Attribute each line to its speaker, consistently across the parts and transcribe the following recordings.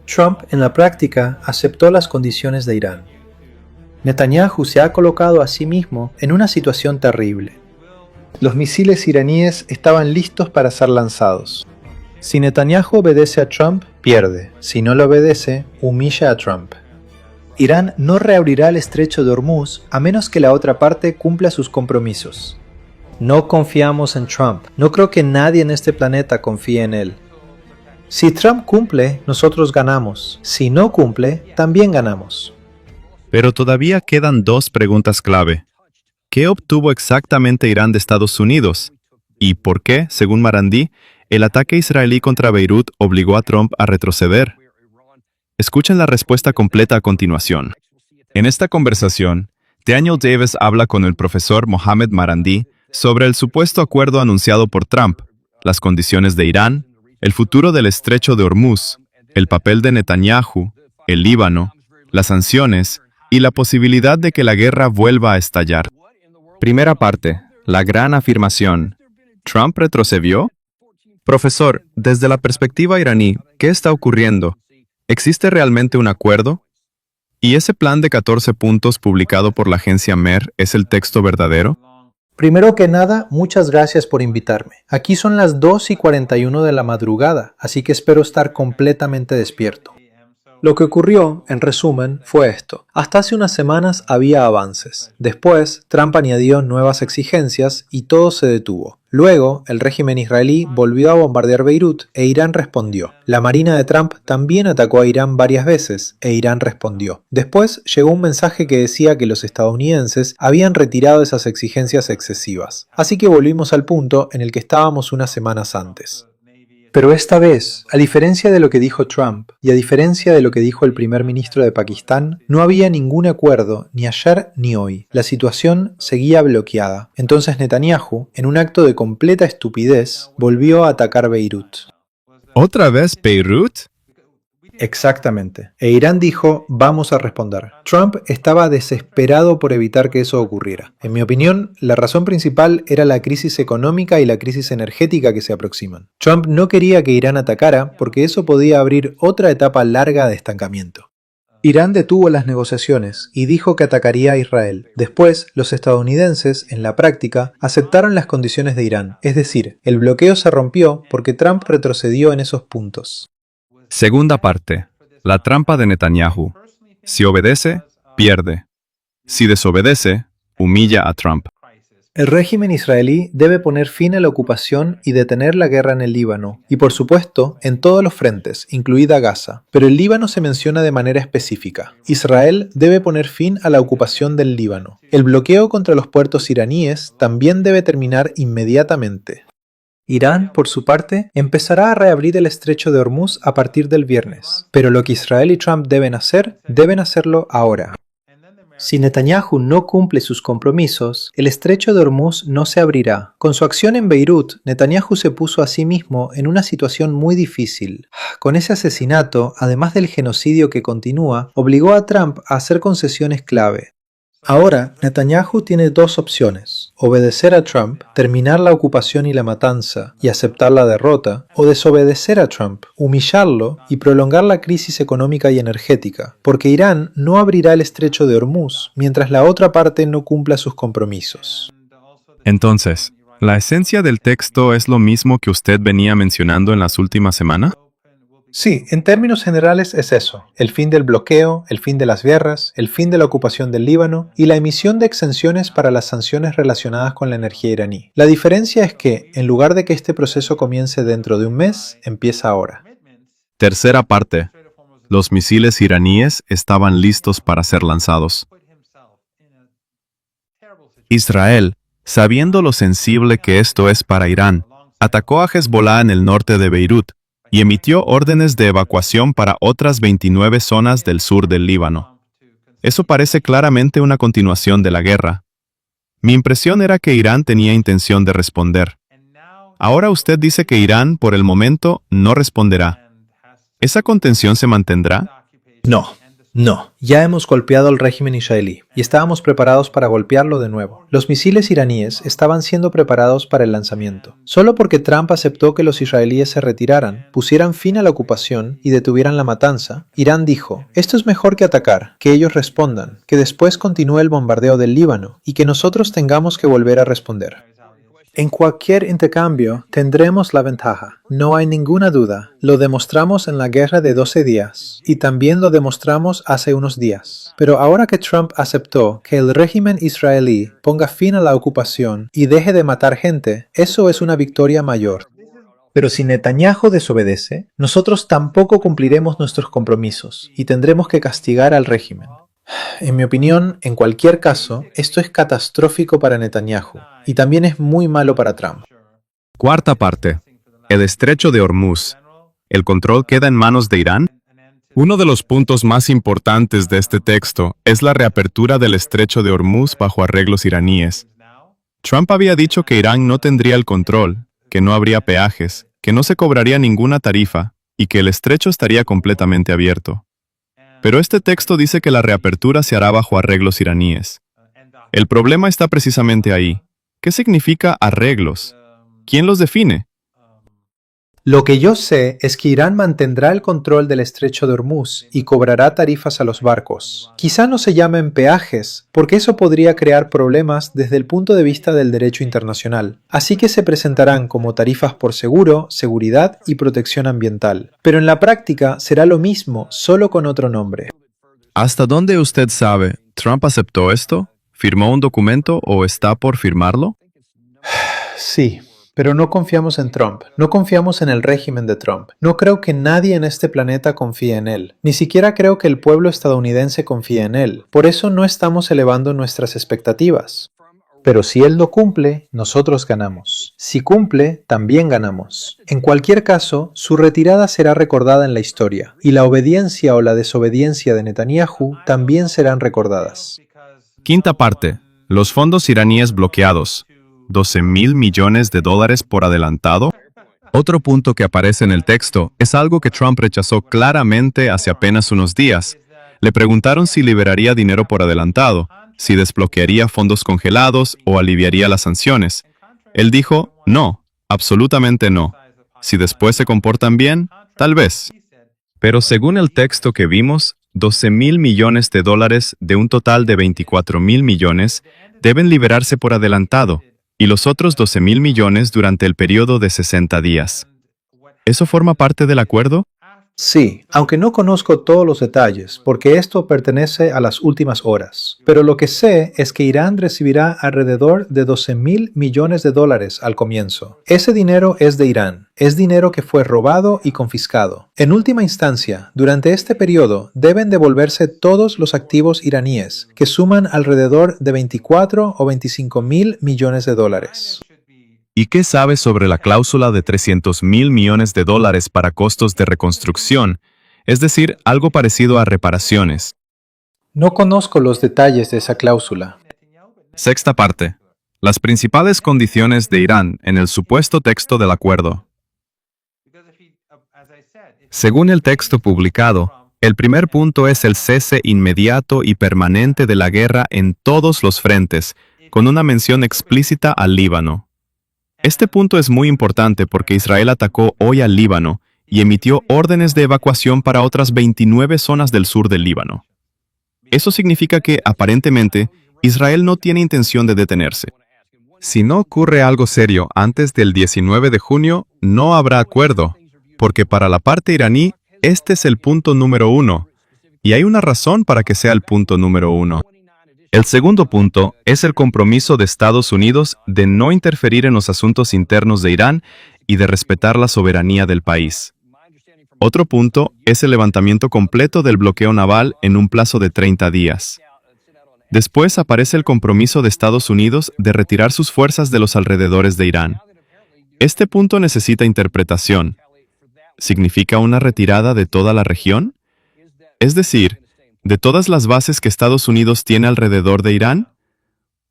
Speaker 1: Trump, en la práctica, aceptó las condiciones de Irán. Netanyahu se ha colocado a sí mismo en una situación terrible. Los misiles iraníes estaban listos para ser lanzados. Si Netanyahu obedece a Trump, pierde. Si no lo obedece, humilla a Trump. Irán no reabrirá el estrecho de Hormuz a menos que la otra parte cumpla sus compromisos. No confiamos en Trump. No creo que nadie en este planeta confíe en él. Si Trump cumple, nosotros ganamos. Si no cumple, también ganamos.
Speaker 2: Pero todavía quedan dos preguntas clave. ¿Qué obtuvo exactamente Irán de Estados Unidos? ¿Y por qué, según Marandi, el ataque israelí contra Beirut obligó a Trump a retroceder? Escuchen la respuesta completa a continuación. En esta conversación, Daniel Davis habla con el profesor Mohamed Marandi sobre el supuesto acuerdo anunciado por Trump, las condiciones de Irán, el futuro del estrecho de Hormuz, el papel de Netanyahu, el Líbano, las sanciones y la posibilidad de que la guerra vuelva a estallar. Primera parte, la gran afirmación. ¿Trump retrocedió? Profesor, desde la perspectiva iraní, ¿qué está ocurriendo? ¿Existe realmente un acuerdo? ¿Y ese plan de 14 puntos publicado por la agencia MER es el texto verdadero?
Speaker 1: Primero que nada, muchas gracias por invitarme. Aquí son las 2:41 de la madrugada, así que espero estar completamente despierto. Lo que ocurrió, en resumen, fue esto. Hasta hace unas semanas había avances. Después, Trump añadió nuevas exigencias y todo se detuvo. Luego, el régimen israelí volvió a bombardear Beirut e Irán respondió. La marina de Trump también atacó a Irán varias veces e Irán respondió. Después, llegó un mensaje que decía que los estadounidenses habían retirado esas exigencias excesivas. Así que volvimos al punto en el que estábamos unas semanas antes. Pero esta vez, a diferencia de lo que dijo Trump y a diferencia de lo que dijo el primer ministro de Pakistán, no había ningún acuerdo ni ayer ni hoy. La situación seguía bloqueada. Entonces Netanyahu, en un acto de completa estupidez, volvió a atacar Beirut.
Speaker 2: ¿Otra vez Beirut?
Speaker 1: Exactamente. E Irán dijo, vamos a responder. Trump estaba desesperado por evitar que eso ocurriera. En mi opinión, la razón principal era la crisis económica y la crisis energética que se aproximan. Trump no quería que Irán atacara porque eso podía abrir otra etapa larga de estancamiento. Irán detuvo las negociaciones y dijo que atacaría a Israel. Después, los estadounidenses, en la práctica, aceptaron las condiciones de Irán. Es decir, el bloqueo se rompió porque Trump retrocedió en esos puntos.
Speaker 2: Segunda parte, la trampa de Netanyahu. Si obedece, pierde. Si desobedece, humilla a Trump.
Speaker 1: El régimen israelí debe poner fin a la ocupación y detener la guerra en el Líbano, y por supuesto, en todos los frentes, incluida Gaza. Pero el Líbano se menciona de manera específica. Israel debe poner fin a la ocupación del Líbano. El bloqueo contra los puertos iraníes también debe terminar inmediatamente. Irán, por su parte, empezará a reabrir el estrecho de Hormuz a partir del viernes, pero lo que Israel y Trump deben hacerlo ahora. Si Netanyahu no cumple sus compromisos, el estrecho de Hormuz no se abrirá. Con su acción en Beirut, Netanyahu se puso a sí mismo en una situación muy difícil. Con ese asesinato, además del genocidio que continúa, obligó a Trump a hacer concesiones clave. Ahora, Netanyahu tiene dos opciones: obedecer a Trump, terminar la ocupación y la matanza y aceptar la derrota, o desobedecer a Trump, humillarlo y prolongar la crisis económica y energética, porque Irán no abrirá el estrecho de Hormuz mientras la otra parte no cumpla sus compromisos.
Speaker 2: Entonces, ¿la esencia del texto es lo mismo que usted venía mencionando en las últimas semanas?
Speaker 1: Sí, en términos generales es eso: el fin del bloqueo, el fin de las guerras, el fin de la ocupación del Líbano y la emisión de exenciones para las sanciones relacionadas con la energía iraní. La diferencia es que, en lugar de que este proceso comience dentro de un mes, empieza ahora.
Speaker 2: Tercera parte. Los misiles iraníes estaban listos para ser lanzados. Israel, sabiendo lo sensible que esto es para Irán, atacó a Hezbollah en el norte de Beirut y emitió órdenes de evacuación para otras 29 zonas del sur del Líbano. Eso parece claramente una continuación de la guerra. Mi impresión era que Irán tenía intención de responder. Ahora usted dice que Irán, por el momento, no responderá. ¿Esa contención se mantendrá?
Speaker 1: No, No, ya hemos golpeado al régimen israelí y estábamos preparados para golpearlo de nuevo. Los misiles iraníes estaban siendo preparados para el lanzamiento. Solo porque Trump aceptó que los israelíes se retiraran, pusieran fin a la ocupación y detuvieran la matanza, Irán dijo, esto es mejor que atacar, que ellos respondan, que después continúe el bombardeo del Líbano y que nosotros tengamos que volver a responder. En cualquier intercambio tendremos la ventaja, no hay ninguna duda. Lo demostramos en la guerra de 12 días y también lo demostramos hace unos días. Pero ahora que Trump aceptó que el régimen israelí ponga fin a la ocupación y deje de matar gente, eso es una victoria mayor. Pero si Netanyahu desobedece, nosotros tampoco cumpliremos nuestros compromisos y tendremos que castigar al régimen. En mi opinión, en cualquier caso, esto es catastrófico para Netanyahu y también es muy malo para Trump.
Speaker 2: Cuarta parte. El estrecho de Hormuz. ¿El control queda en manos de Irán? Uno de los puntos más importantes de este texto es la reapertura del estrecho de Hormuz bajo arreglos iraníes. Trump había dicho que Irán no tendría el control, que no habría peajes, que no se cobraría ninguna tarifa y que el estrecho estaría completamente abierto. Pero este texto dice que la reapertura se hará bajo arreglos iraníes. El problema está precisamente ahí. ¿Qué significa arreglos? ¿Quién los define?
Speaker 1: Lo que yo sé es que Irán mantendrá el control del estrecho de Hormuz y cobrará tarifas a los barcos. Quizá no se llamen peajes, porque eso podría crear problemas desde el punto de vista del derecho internacional. Así que se presentarán como tarifas por seguro, seguridad y protección ambiental. Pero en la práctica será lo mismo, solo con otro nombre.
Speaker 2: ¿Hasta dónde usted sabe? ¿Trump aceptó esto? ¿Firmó un documento o está por firmarlo?
Speaker 1: Sí. Pero no confiamos en Trump, no confiamos en el régimen de Trump. No creo que nadie en este planeta confíe en él. Ni siquiera creo que el pueblo estadounidense confíe en él. Por eso no estamos elevando nuestras expectativas. Pero si él no cumple, nosotros ganamos. Si cumple, también ganamos. En cualquier caso, su retirada será recordada en la historia, y la obediencia o la desobediencia de Netanyahu también serán recordadas.
Speaker 2: Quinta parte. Los fondos iraníes bloqueados. $12,000 millones por adelantado. Otro punto que aparece en el texto es algo que Trump rechazó claramente hace apenas unos días. Le preguntaron si liberaría dinero por adelantado, si desbloquearía fondos congelados o aliviaría las sanciones. Él dijo, no, absolutamente no. Si después se comportan bien, tal vez. Pero según el texto que vimos, $12,000 millones de un total de $24,000 millones deben liberarse por adelantado, y los otros $12,000 millones durante el periodo de 60 días. ¿Eso forma parte del acuerdo?
Speaker 1: Sí, aunque no conozco todos los detalles, porque esto pertenece a las últimas horas. Pero lo que sé es que Irán recibirá alrededor de $12,000 millones al comienzo. Ese dinero es de Irán, es dinero que fue robado y confiscado. En última instancia, durante este periodo deben devolverse todos los activos iraníes, que suman alrededor de 24 o 25,000 millones de dólares.
Speaker 2: ¿Y qué sabes sobre la cláusula de $300,000 millones para costos de reconstrucción, es decir, algo parecido a reparaciones?
Speaker 1: No conozco los detalles de esa cláusula.
Speaker 2: Sexta parte. Las principales condiciones de Irán en el supuesto texto del acuerdo. Según el texto publicado, el primer punto es el cese inmediato y permanente de la guerra en todos los frentes, con una mención explícita al Líbano. Este punto es muy importante porque Israel atacó hoy al Líbano y emitió órdenes de evacuación para otras 29 zonas del sur del Líbano. Eso significa que, aparentemente, Israel no tiene intención de detenerse. Si no ocurre algo serio antes del 19 de junio, no habrá acuerdo, porque para la parte iraní, este es el punto número 1, y hay una razón para que sea el punto número 1. El segundo punto es el compromiso de Estados Unidos de no interferir en los asuntos internos de Irán y de respetar la soberanía del país. Otro punto es el levantamiento completo del bloqueo naval en un plazo de 30 días. Después aparece el compromiso de Estados Unidos de retirar sus fuerzas de los alrededores de Irán. Este punto necesita interpretación. ¿Significa una retirada de toda la región? Es decir, ¿de todas las bases que Estados Unidos tiene alrededor de Irán?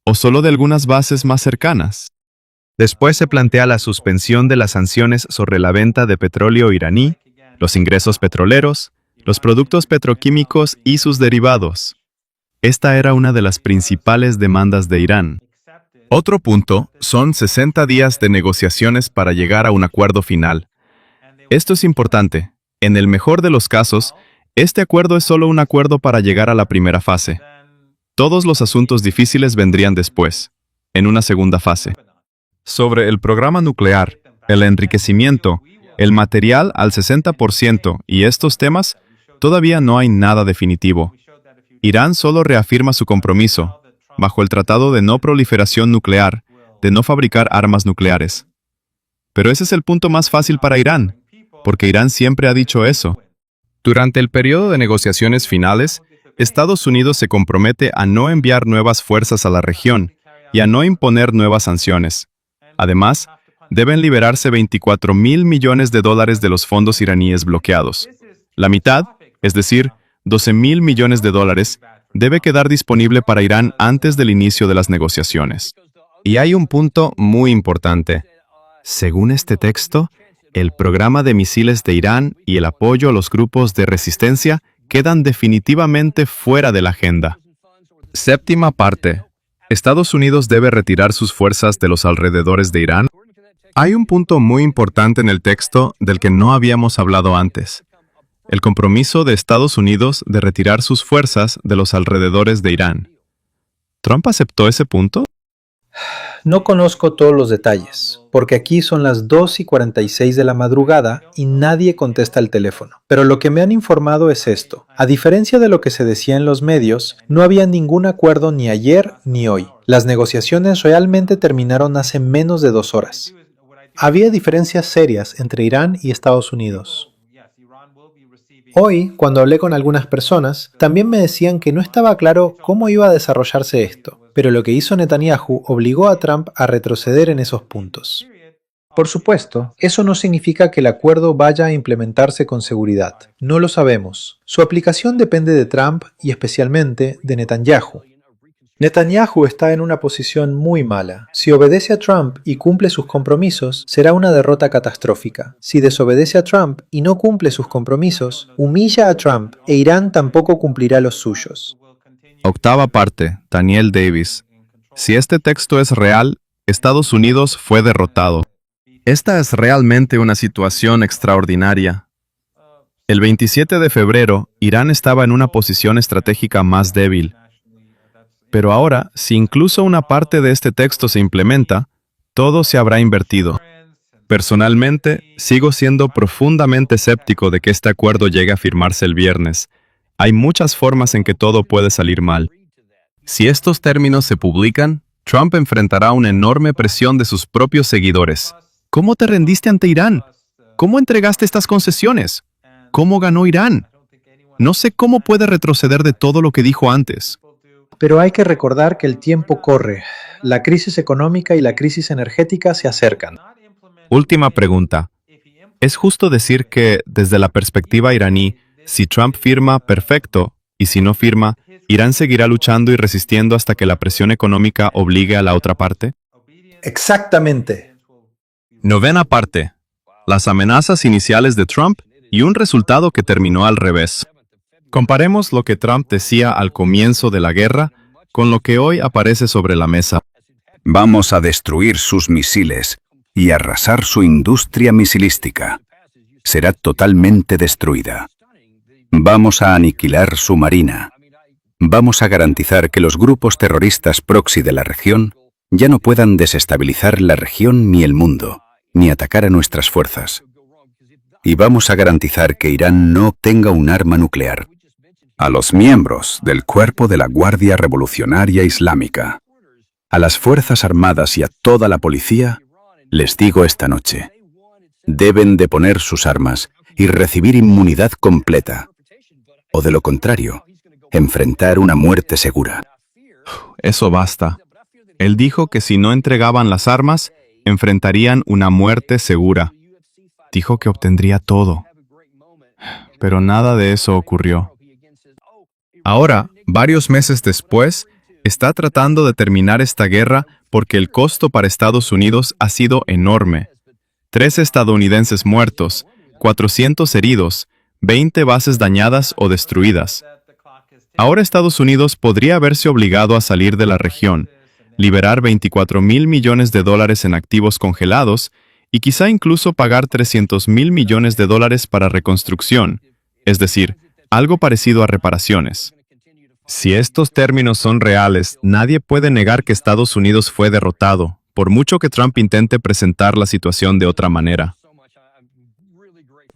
Speaker 2: ¿O solo de algunas bases más cercanas? Después se plantea la suspensión de las sanciones sobre la venta de petróleo iraní, los ingresos petroleros, los productos petroquímicos y sus derivados. Esta era una de las principales demandas de Irán. Otro punto son 60 días de negociaciones para llegar a un acuerdo final. Esto es importante. En el mejor de los casos, este acuerdo es solo un acuerdo para llegar a la primera fase. Todos los asuntos difíciles vendrían después, en una segunda fase. Sobre el programa nuclear, el enriquecimiento, el material al 60% y estos temas, todavía no hay nada definitivo. Irán solo reafirma su compromiso, bajo el Tratado de No Proliferación Nuclear, de no fabricar armas nucleares. Pero ese es el punto más fácil para Irán, porque Irán siempre ha dicho eso. Durante el periodo de negociaciones finales, Estados Unidos se compromete a no enviar nuevas fuerzas a la región y a no imponer nuevas sanciones. Además, deben liberarse $24.000 millones de los fondos iraníes bloqueados. La mitad, es decir, $12.000 millones, debe quedar disponible para Irán antes del inicio de las negociaciones. Y hay un punto muy importante. Según este texto, el programa de misiles de Irán y el apoyo a los grupos de resistencia quedan definitivamente fuera de la agenda. Séptima parte. ¿Estados Unidos debe retirar sus fuerzas de los alrededores de Irán? Hay un punto muy importante en el texto del que no habíamos hablado antes. El compromiso de Estados Unidos de retirar sus fuerzas de los alrededores de Irán. ¿Trump aceptó ese punto?
Speaker 1: No conozco todos los detalles, porque aquí son las 2:46 de la madrugada y nadie contesta el teléfono. Pero lo que me han informado es esto. A diferencia de lo que se decía en los medios, no había ningún acuerdo ni ayer ni hoy. Las negociaciones realmente terminaron hace menos de 2 horas. Había diferencias serias entre Irán y Estados Unidos. Hoy, cuando hablé con algunas personas, también me decían que no estaba claro cómo iba a desarrollarse esto, pero lo que hizo Netanyahu obligó a Trump a retroceder en esos puntos. Por supuesto, eso no significa que el acuerdo vaya a implementarse con seguridad. No lo sabemos. Su aplicación depende de Trump y especialmente de Netanyahu. Netanyahu está en una posición muy mala. Si obedece a Trump y cumple sus compromisos, será una derrota catastrófica. Si desobedece a Trump y no cumple sus compromisos, humilla a Trump e Irán tampoco cumplirá los suyos.
Speaker 2: Octava parte. Daniel Davis. Si este texto es real, Estados Unidos fue derrotado. Esta es realmente una situación extraordinaria. El 27 de febrero, Irán estaba en una posición estratégica más débil. Pero ahora, si incluso una parte de este texto se implementa, todo se habrá invertido. Personalmente, sigo siendo profundamente escéptico de que este acuerdo llegue a firmarse el viernes. Hay muchas formas en que todo puede salir mal. Si estos términos se publican, Trump enfrentará una enorme presión de sus propios seguidores. ¿Cómo te rendiste ante Irán? ¿Cómo entregaste estas concesiones? ¿Cómo ganó Irán? No sé cómo puede retroceder de todo lo que dijo antes.
Speaker 1: Pero hay que recordar que el tiempo corre. La crisis económica y la crisis energética se acercan.
Speaker 2: Última pregunta. ¿Es justo decir que, desde la perspectiva iraní, si Trump firma, perfecto, y si no firma, Irán seguirá luchando y resistiendo hasta que la presión económica obligue a la otra parte?
Speaker 1: Exactamente.
Speaker 2: Novena parte. Las amenazas iniciales de Trump y un resultado que terminó al revés. Comparemos lo que Trump decía al comienzo de la guerra con lo que hoy aparece sobre la mesa.
Speaker 3: Vamos a destruir sus misiles y arrasar su industria misilística. Será totalmente destruida. Vamos a aniquilar su marina. Vamos a garantizar que los grupos terroristas proxy de la región ya no puedan desestabilizar la región ni el mundo, ni atacar a nuestras fuerzas. Y vamos a garantizar que Irán no obtenga un arma nuclear. A los miembros del Cuerpo de la Guardia Revolucionaria Islámica, a las Fuerzas Armadas y a toda la policía, les digo esta noche, deben deponer sus armas y recibir inmunidad completa, o de lo contrario, enfrentar una muerte segura.
Speaker 2: Eso basta. Él dijo que si no entregaban las armas, enfrentarían una muerte segura. Dijo que obtendría todo. Pero nada de eso ocurrió. Ahora, varios meses después, está tratando de terminar esta guerra porque el costo para Estados Unidos ha sido enorme. 3 estadounidenses muertos, 400 heridos, 20 bases dañadas o destruidas. Ahora Estados Unidos podría verse obligado a salir de la región, liberar $24,000 millones en activos congelados y quizá incluso pagar $300,000 millones para reconstrucción, es decir, algo parecido a reparaciones. Si estos términos son reales, nadie puede negar que Estados Unidos fue derrotado, por mucho que Trump intente presentar la situación de otra manera.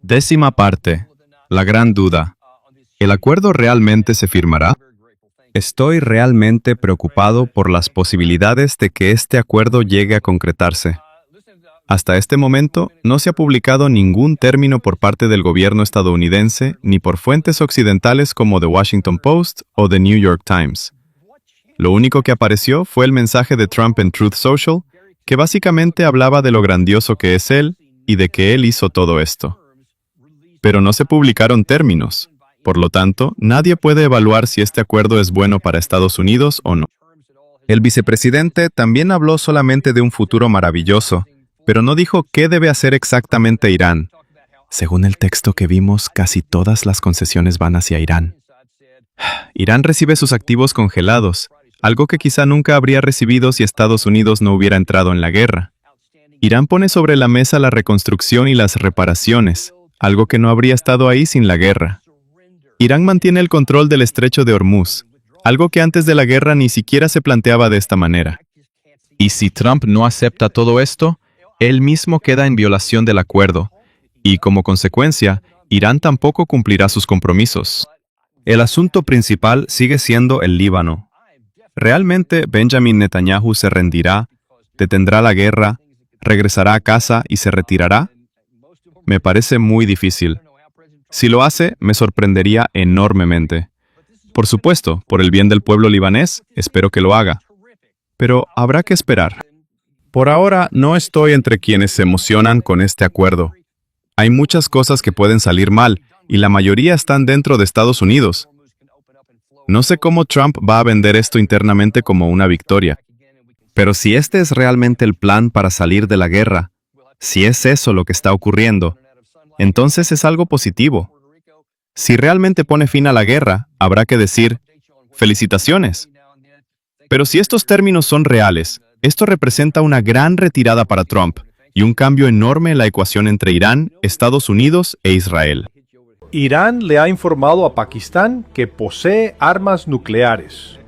Speaker 2: 10ª parte. La gran duda. ¿El acuerdo realmente se firmará? Estoy realmente preocupado por las posibilidades de que este acuerdo llegue a concretarse. Hasta este momento, no se ha publicado ningún término por parte del gobierno estadounidense ni por fuentes occidentales como The Washington Post o The New York Times. Lo único que apareció fue el mensaje de Trump en Truth Social, que básicamente hablaba de lo grandioso que es él y de que él hizo todo esto. Pero no se publicaron términos. Por lo tanto, nadie puede evaluar si este acuerdo es bueno para Estados Unidos o no. El vicepresidente también habló solamente de un futuro maravilloso, pero no dijo qué debe hacer exactamente Irán. Según el texto que vimos, casi todas las concesiones van hacia Irán. Irán recibe sus activos congelados, algo que quizá nunca habría recibido si Estados Unidos no hubiera entrado en la guerra. Irán pone sobre la mesa la reconstrucción y las reparaciones, algo que no habría estado ahí sin la guerra. Irán mantiene el control del estrecho de Hormuz, algo que antes de la guerra ni siquiera se planteaba de esta manera. Y si Trump no acepta todo esto, él mismo queda en violación del acuerdo, y como consecuencia, Irán tampoco cumplirá sus compromisos. El asunto principal sigue siendo el Líbano. ¿Realmente Benjamin Netanyahu se rendirá, detendrá la guerra, regresará a casa y se retirará? Me parece muy difícil. Si lo hace, me sorprendería enormemente. Por supuesto, por el bien del pueblo libanés, espero que lo haga. Pero habrá que esperar. Por ahora, no estoy entre quienes se emocionan con este acuerdo. Hay muchas cosas que pueden salir mal, y la mayoría están dentro de Estados Unidos. No sé cómo Trump va a vender esto internamente como una victoria. Pero si este es realmente el plan para salir de la guerra, si es eso lo que está ocurriendo, entonces es algo positivo. Si realmente pone fin a la guerra, habrá que decir, ¡felicitaciones! Pero si estos términos son reales, esto representa una gran retirada para Trump y un cambio enorme en la ecuación entre Irán, Estados Unidos e Israel.
Speaker 4: Irán le ha informado a Pakistán que posee armas nucleares.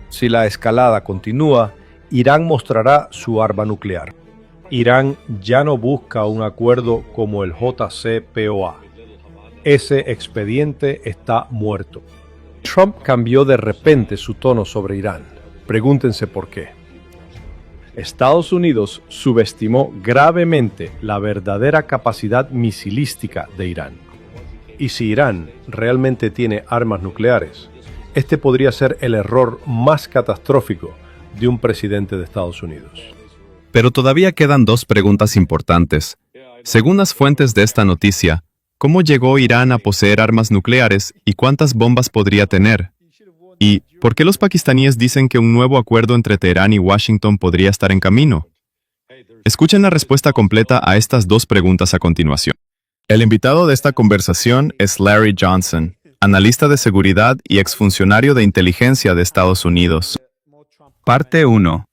Speaker 4: Si la escalada continúa, Irán mostrará su arma nuclear. Irán ya no busca un acuerdo como el JCPOA. Ese expediente está muerto. Trump cambió de repente su tono sobre Irán. Pregúntense por qué. Estados Unidos subestimó gravemente la verdadera capacidad misilística de Irán. Y si Irán realmente tiene armas nucleares, este podría ser el error más catastrófico de un presidente de Estados Unidos.
Speaker 2: Pero todavía quedan dos preguntas importantes. Según las fuentes de esta noticia, ¿cómo llegó Irán a poseer armas nucleares y cuántas bombas podría tener? ¿Y por qué los pakistaníes dicen que un nuevo acuerdo entre Teherán y Washington podría estar en camino? Escuchen la respuesta completa a estas dos preguntas a continuación. El invitado de esta conversación es Larry Johnson, analista de seguridad y exfuncionario de inteligencia de Estados Unidos. Parte 1.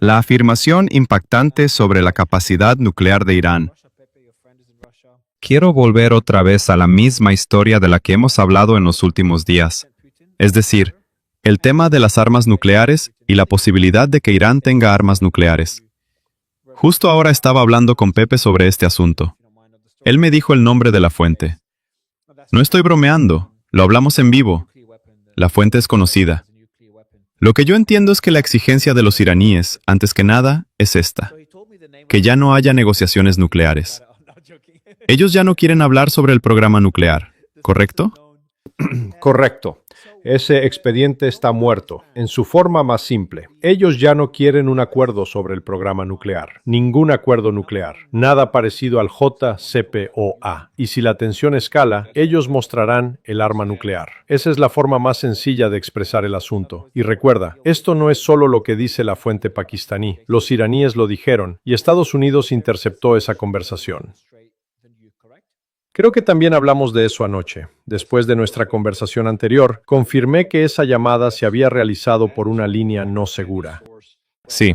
Speaker 2: La afirmación impactante sobre la capacidad nuclear de Irán. Quiero volver otra vez a la misma historia de la que hemos hablado en los últimos días. Es decir, el tema de las armas nucleares y la posibilidad de que Irán tenga armas nucleares. Justo ahora estaba hablando con Pepe sobre este asunto. Él me dijo el nombre de la fuente. No estoy bromeando, lo hablamos en vivo. La fuente es conocida. Lo que yo entiendo es que la exigencia de los iraníes, antes que nada, es esta: que ya no haya negociaciones nucleares. Ellos ya no quieren hablar sobre el programa nuclear, ¿correcto?
Speaker 4: Correcto. Ese expediente está muerto. En su forma más simple, ellos ya no quieren un acuerdo sobre el programa nuclear. Ningún acuerdo nuclear. Nada parecido al JCPOA. Y si la tensión escala, ellos mostrarán el arma nuclear. Esa es la forma más sencilla de expresar el asunto. Y recuerda, esto no es solo lo que dice la fuente pakistaní. Los iraníes lo dijeron, y Estados Unidos interceptó esa conversación. Creo que también hablamos de eso anoche. Después de nuestra conversación anterior, confirmé que esa llamada se había realizado por una línea no segura.
Speaker 2: Sí,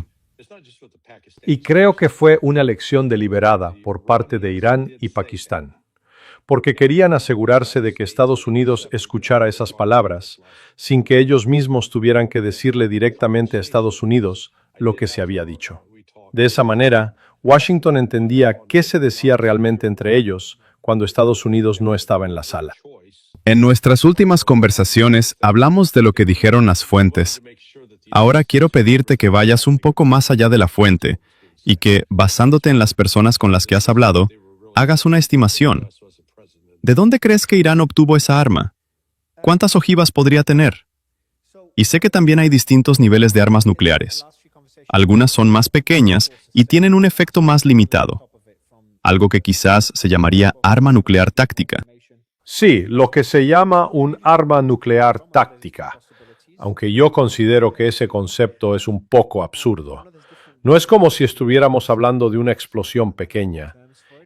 Speaker 4: Y creo que fue una elección deliberada por parte de Irán y Pakistán, porque querían asegurarse de que Estados Unidos escuchara esas palabras, sin que ellos mismos tuvieran que decirle directamente a Estados Unidos lo que se había dicho. De esa manera, Washington entendía qué se decía realmente entre ellos cuando Estados Unidos no estaba en la sala.
Speaker 2: en nuestras últimas conversaciones hablamos de lo que dijeron las fuentes. Ahora quiero pedirte que vayas un poco más allá de la fuente y que, basándote en las personas con las que has hablado, hagas una estimación. ¿De dónde crees que Irán obtuvo esa arma? ¿Cuántas ojivas podría tener? Y sé que también hay distintos niveles de armas nucleares. Algunas son más pequeñas y tienen un efecto más limitado, algo que quizás se llamaría arma nuclear táctica.
Speaker 4: Sí, lo que se llama un arma nuclear táctica, aunque yo considero que ese concepto es un poco absurdo. No es como si estuviéramos hablando de una explosión pequeña.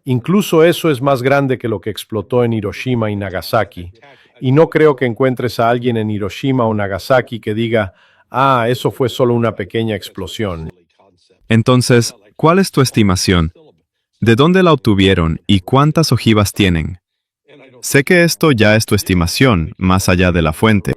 Speaker 4: Incluso eso es más grande que lo que explotó en Hiroshima y Nagasaki. Y no creo que encuentres a alguien en Hiroshima o Nagasaki que diga, eso fue solo una pequeña explosión.
Speaker 2: Entonces, ¿cuál es tu estimación? ¿De dónde la obtuvieron y cuántas ojivas tienen? Sé que esto ya es tu estimación, más allá de la fuente.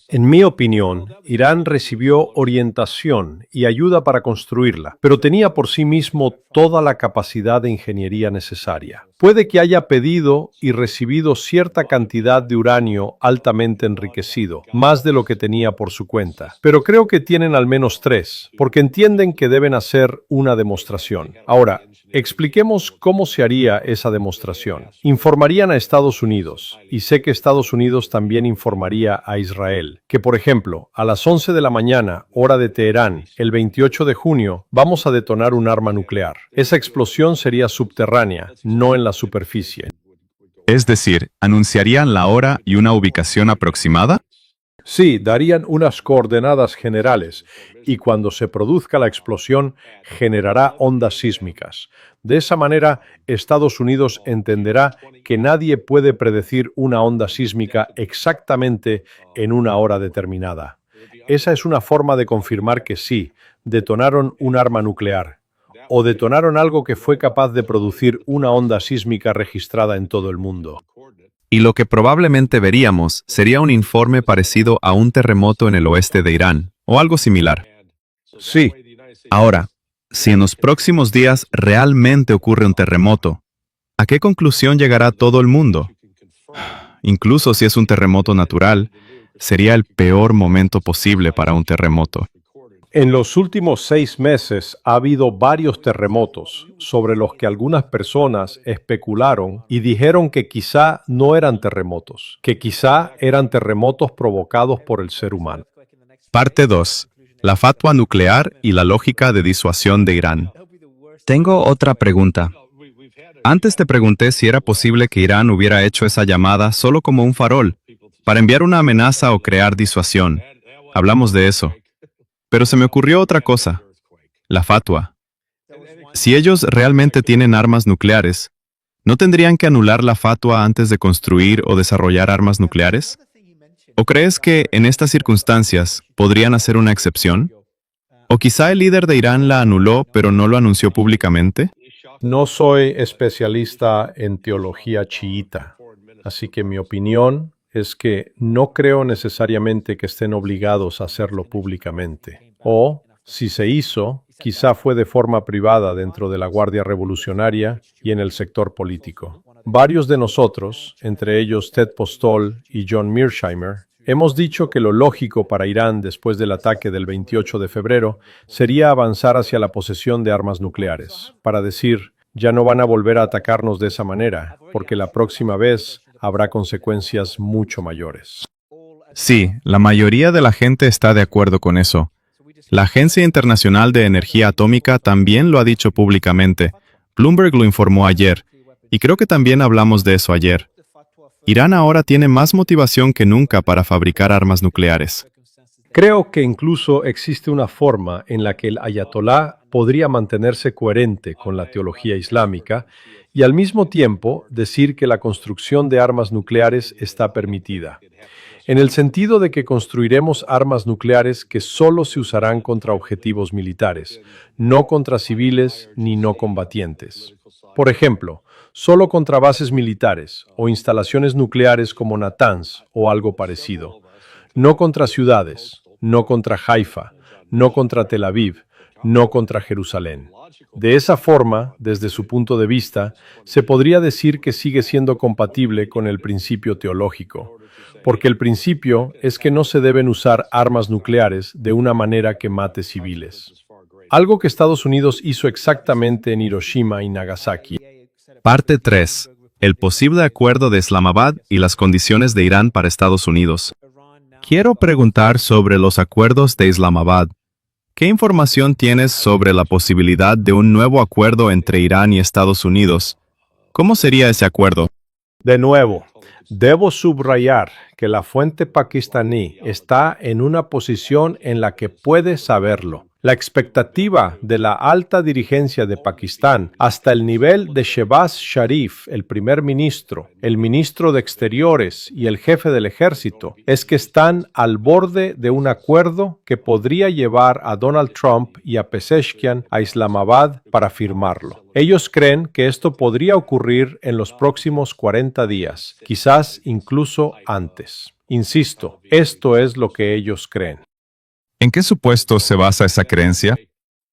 Speaker 4: En mi opinión, Irán recibió orientación y ayuda para construirla, pero tenía por sí mismo toda la capacidad de ingeniería necesaria. Puede que haya pedido y recibido cierta cantidad de uranio altamente enriquecido, más de lo que tenía por su cuenta, pero creo que tienen al menos 3, porque entienden que deben hacer una demostración. Ahora, expliquemos cómo se haría esa demostración. Informarían a Estados Unidos, y sé que Estados Unidos también informaría a Israel, que por ejemplo, a las 11 de la mañana, hora de Teherán, el 28 de junio, vamos a detonar un arma nuclear. Esa explosión sería subterránea, no en la superficie.
Speaker 2: Es decir, ¿anunciarían la hora y una ubicación aproximada?
Speaker 4: Sí, darían unas coordenadas generales y cuando se produzca la explosión generará ondas sísmicas. De esa manera, Estados Unidos entenderá que nadie puede predecir una onda sísmica exactamente en una hora determinada. Esa es una forma de confirmar que sí, detonaron un arma nuclear o detonaron algo que fue capaz de producir una onda sísmica registrada en todo el mundo.
Speaker 2: Y lo que probablemente veríamos sería un informe parecido a un terremoto en el oeste de Irán, o algo similar.
Speaker 4: Sí.
Speaker 2: Ahora, si en los próximos días realmente ocurre un terremoto, ¿a qué conclusión llegará todo el mundo? Incluso si es un terremoto natural, sería el peor momento posible para un terremoto.
Speaker 4: En los últimos 6 meses ha habido varios terremotos sobre los que algunas personas especularon y dijeron que quizá no eran terremotos, que quizá eran terremotos provocados por el ser humano.
Speaker 2: Parte 2. La fatwa nuclear y la lógica de disuasión de Irán. Tengo otra pregunta. Antes te pregunté si era posible que Irán hubiera hecho esa llamada solo como un farol, para enviar una amenaza o crear disuasión. Hablamos de eso. Pero se me ocurrió otra cosa, la fatwa. Si ellos realmente tienen armas nucleares, ¿no tendrían que anular la fatwa antes de construir o desarrollar armas nucleares? ¿O crees que, en estas circunstancias, podrían hacer una excepción? ¿O quizá el líder de Irán la anuló pero no lo anunció públicamente?
Speaker 4: No soy especialista en teología chiita, así que mi opinión es que no creo necesariamente que estén obligados a hacerlo públicamente. O, si se hizo, quizá fue de forma privada dentro de la Guardia Revolucionaria y en el sector político. Varios de nosotros, entre ellos Ted Postol y John Mearsheimer, hemos dicho que lo lógico para Irán después del ataque del 28 de febrero sería avanzar hacia la posesión de armas nucleares, para decir, ya no van a volver a atacarnos de esa manera, porque la próxima vez habrá consecuencias mucho mayores.
Speaker 2: Sí, la mayoría de la gente está de acuerdo con eso. La Agencia Internacional de Energía Atómica también lo ha dicho públicamente. Bloomberg lo informó ayer, y creo que también hablamos de eso ayer. Irán ahora tiene más motivación que nunca para fabricar armas nucleares.
Speaker 4: Creo que incluso existe una forma en la que el ayatolá podría mantenerse coherente con la teología islámica y al mismo tiempo decir que la construcción de armas nucleares está permitida, en el sentido de que construiremos armas nucleares que solo se usarán contra objetivos militares, no contra civiles ni no combatientes. Por ejemplo, solo contra bases militares o instalaciones nucleares como Natanz o algo parecido. No contra ciudades, no contra Haifa, no contra Tel Aviv, no contra Jerusalén. De esa forma, desde su punto de vista, se podría decir que sigue siendo compatible con el principio teológico, porque el principio es que no se deben usar armas nucleares de una manera que mate civiles. Algo que Estados Unidos hizo exactamente en Hiroshima y Nagasaki.
Speaker 2: Parte 3. El posible acuerdo de Islamabad y las condiciones de Irán para Estados Unidos. Quiero preguntar sobre los acuerdos de Islamabad. ¿Qué información tienes sobre la posibilidad de un nuevo acuerdo entre Irán y Estados Unidos? ¿Cómo sería ese acuerdo?
Speaker 4: De nuevo, debo subrayar que la fuente pakistaní está en una posición en la que puede saberlo. La expectativa de la alta dirigencia de Pakistán hasta el nivel de Shehbaz Sharif, el primer ministro, el ministro de Exteriores y el jefe del ejército, es que están al borde de un acuerdo que podría llevar a Donald Trump y a Pezeshkian a Islamabad para firmarlo. Ellos creen que esto podría ocurrir en los próximos 40 días, quizás incluso antes. Insisto, esto es lo que ellos creen.
Speaker 2: ¿En qué supuestos se basa esa creencia?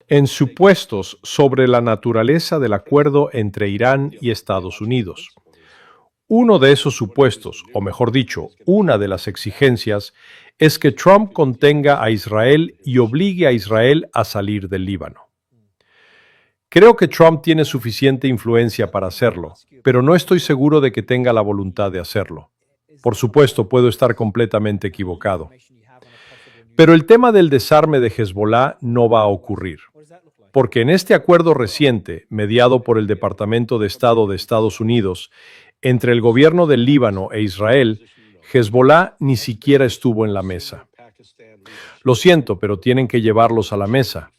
Speaker 4: En supuestos sobre la naturaleza del acuerdo entre Irán y Estados Unidos. Uno de esos supuestos, o mejor dicho, una de las exigencias, es que Trump contenga a Israel y obligue a Israel a salir del Líbano. Creo que Trump tiene suficiente influencia para hacerlo, pero no estoy seguro de que tenga la voluntad de hacerlo. Por supuesto, puedo estar completamente equivocado. Pero el tema del desarme de Hezbollah no va a ocurrir, porque en este acuerdo reciente, mediado por el Departamento de Estado de Estados Unidos, entre el gobierno del Líbano e Israel, Hezbollah ni siquiera estuvo en la mesa. Lo siento, pero tienen que llevarlos a la mesa.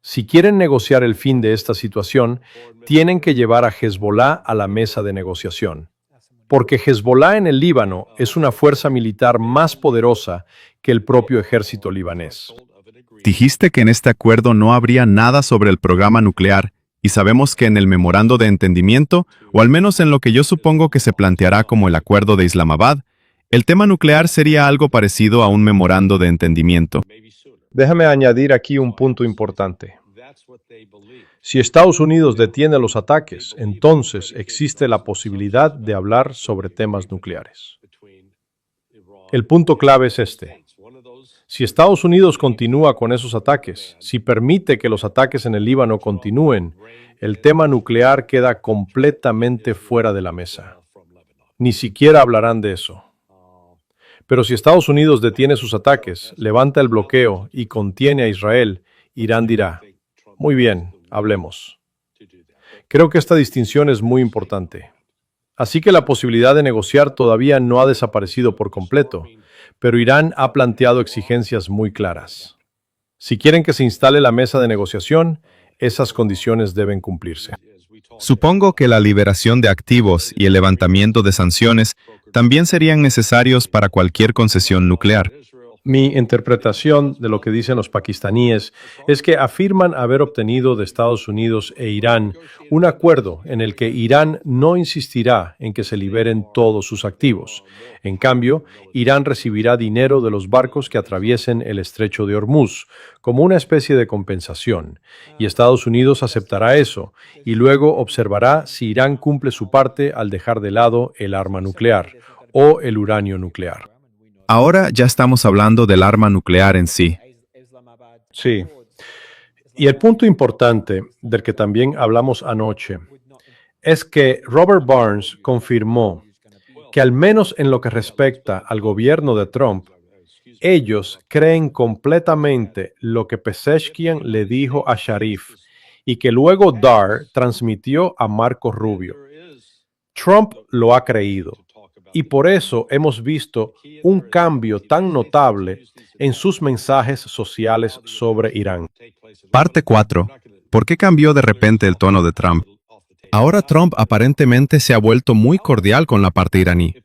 Speaker 4: Si quieren negociar el fin de esta situación, tienen que llevar a Hezbollah a la mesa de negociación. Porque Hezbollah en el Líbano es una fuerza militar más poderosa que el propio ejército libanés.
Speaker 2: Dijiste que en este acuerdo no habría nada sobre el programa nuclear, y sabemos que en el memorando de entendimiento, o al menos en lo que yo supongo que se planteará como el acuerdo de Islamabad, el tema nuclear sería algo parecido a un memorando de entendimiento.
Speaker 4: Déjame añadir aquí un punto importante. Si Estados Unidos detiene los ataques, entonces existe la posibilidad de hablar sobre temas nucleares. El punto clave es este. Si Estados Unidos continúa con esos ataques, si permite que los ataques en el Líbano continúen, el tema nuclear queda completamente fuera de la mesa. Ni siquiera hablarán de eso. Pero si Estados Unidos detiene sus ataques, levanta el bloqueo y contiene a Israel, Irán dirá: muy bien, hablemos. Creo que esta distinción es muy importante. Así que la posibilidad de negociar todavía no ha desaparecido por completo, pero Irán ha planteado exigencias muy claras. Si quieren que se instale la mesa de negociación, esas condiciones deben cumplirse.
Speaker 2: Supongo que la liberación de activos y el levantamiento de sanciones también serían necesarios para cualquier concesión nuclear.
Speaker 4: Mi interpretación de lo que dicen los pakistaníes es que afirman haber obtenido de Estados Unidos e Irán un acuerdo en el que Irán no insistirá en que se liberen todos sus activos. En cambio, Irán recibirá dinero de los barcos que atraviesen el estrecho de Hormuz, como una especie de compensación, y Estados Unidos aceptará eso, y luego observará si Irán cumple su parte al dejar de lado el arma nuclear o el uranio nuclear.
Speaker 2: Ahora ya estamos hablando del arma nuclear en sí.
Speaker 4: Sí. Y el punto importante, del que también hablamos anoche, es que Robert Barnes confirmó que al menos en lo que respecta al gobierno de Trump, ellos creen completamente lo que Pezeshkian le dijo a Sharif y que luego Dar transmitió a Marco Rubio. Trump lo ha creído. Y por eso hemos visto un cambio tan notable en sus mensajes sociales sobre Irán.
Speaker 2: Parte 4. ¿Por qué cambió de repente el tono de Trump? Ahora Trump aparentemente se ha vuelto muy cordial con la parte iraní.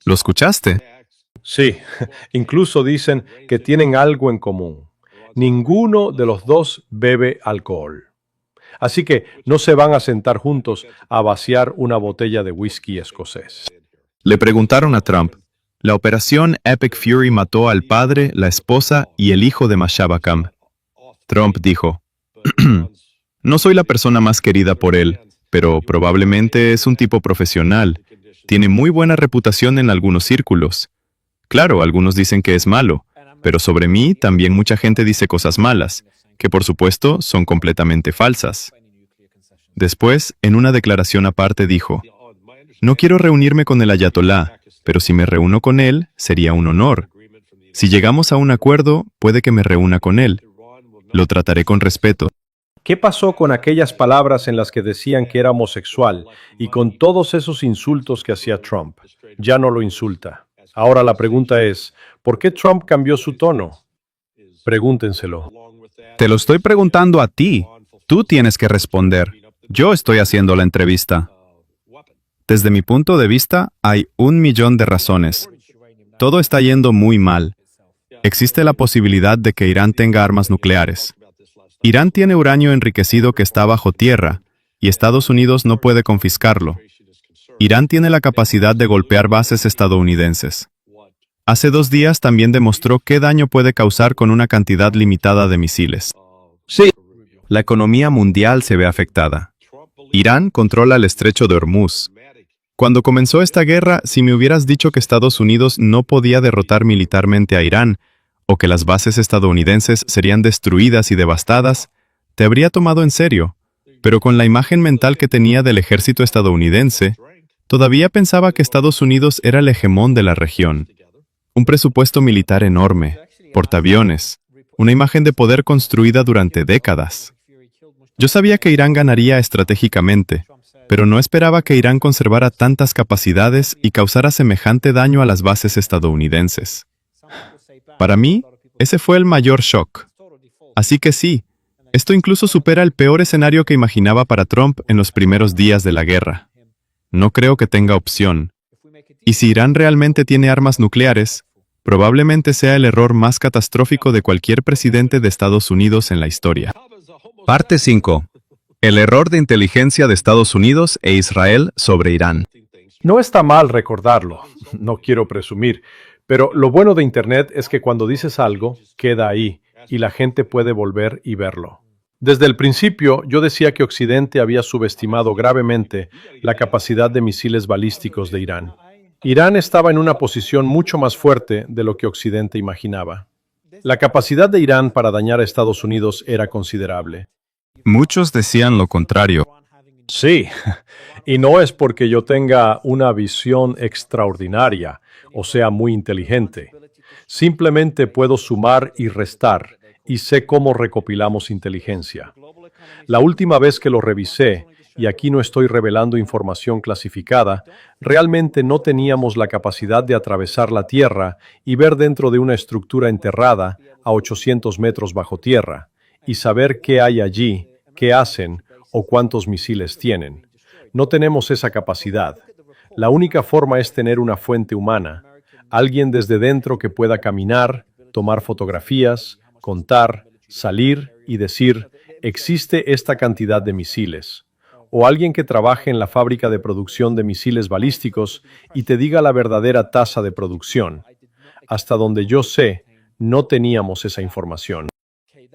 Speaker 2: ¿Lo escuchaste?
Speaker 4: Sí, incluso dicen que tienen algo en común. Ninguno de los dos bebe alcohol. Así que no se van a sentar juntos a vaciar una botella de whisky escocés.
Speaker 2: Le preguntaron a Trump, la operación Epic Fury mató al padre, la esposa y el hijo de Mashabakam. Trump dijo, no soy la persona más querida por él, pero probablemente es un tipo profesional. Tiene muy buena reputación en algunos círculos. Claro, algunos dicen que es malo, pero sobre mí también mucha gente dice cosas malas, que por supuesto son completamente falsas. Después, en una declaración aparte dijo, no quiero reunirme con el ayatolá, pero si me reúno con él, sería un honor. Si llegamos a un acuerdo, puede que me reúna con él. Lo trataré con respeto.
Speaker 4: ¿Qué pasó con aquellas palabras en las que decían que era homosexual y con todos esos insultos que hacía Trump? Ya no lo insulta. Ahora la pregunta es, ¿por qué Trump cambió su tono? Pregúntenselo.
Speaker 2: Te lo estoy preguntando a ti. Tú tienes que responder. Yo estoy haciendo la entrevista. Desde mi punto de vista, hay 1.000.000 de razones. Todo está yendo muy mal. Existe la posibilidad de que Irán tenga armas nucleares. Irán tiene uranio enriquecido que está bajo tierra, y Estados Unidos no puede confiscarlo. Irán tiene la capacidad de golpear bases estadounidenses. Hace 2 días también demostró qué daño puede causar con una cantidad limitada de misiles. Sí, la economía mundial se ve afectada. Irán controla el estrecho de Hormuz. Cuando comenzó esta guerra, si me hubieras dicho que Estados Unidos no podía derrotar militarmente a Irán, o que las bases estadounidenses serían destruidas y devastadas, te habría tomado en serio. Pero con la imagen mental que tenía del ejército estadounidense, todavía pensaba que Estados Unidos era el hegemón de la región. Un presupuesto militar enorme, portaaviones, una imagen de poder construida durante décadas. Yo sabía que Irán ganaría estratégicamente, pero no esperaba que Irán conservara tantas capacidades y causara semejante daño a las bases estadounidenses. Para mí, ese fue el mayor shock. Así que sí, esto incluso supera el peor escenario que imaginaba para Trump en los primeros días de la guerra. No creo que tenga opción. Y si Irán realmente tiene armas nucleares, probablemente sea el error más catastrófico de cualquier presidente de Estados Unidos en la historia. Parte 5. El error de inteligencia de Estados Unidos e Israel sobre Irán.
Speaker 4: No está mal recordarlo, no quiero presumir, pero lo bueno de Internet es que cuando dices algo, queda ahí, y la gente puede volver y verlo. Desde el principio, yo decía que Occidente había subestimado gravemente la capacidad de misiles balísticos de Irán. Irán estaba en una posición mucho más fuerte de lo que Occidente imaginaba. La capacidad de Irán para dañar a Estados Unidos era considerable.
Speaker 2: Muchos decían lo contrario.
Speaker 4: Sí, y no es porque yo tenga una visión extraordinaria, o sea, muy inteligente. Simplemente puedo sumar y restar, y sé cómo recopilamos inteligencia. La última vez que lo revisé, y aquí no estoy revelando información clasificada, realmente no teníamos la capacidad de atravesar la Tierra y ver dentro de una estructura enterrada a 800 metros bajo tierra, y saber qué hay allí, qué hacen o cuántos misiles tienen. No tenemos esa capacidad. La única forma es tener una fuente humana, alguien desde dentro que pueda caminar, tomar fotografías, contar, salir y decir, existe esta cantidad de misiles. O alguien que trabaje en la fábrica de producción de misiles balísticos y te diga la verdadera tasa de producción. Hasta donde yo sé, no teníamos esa información.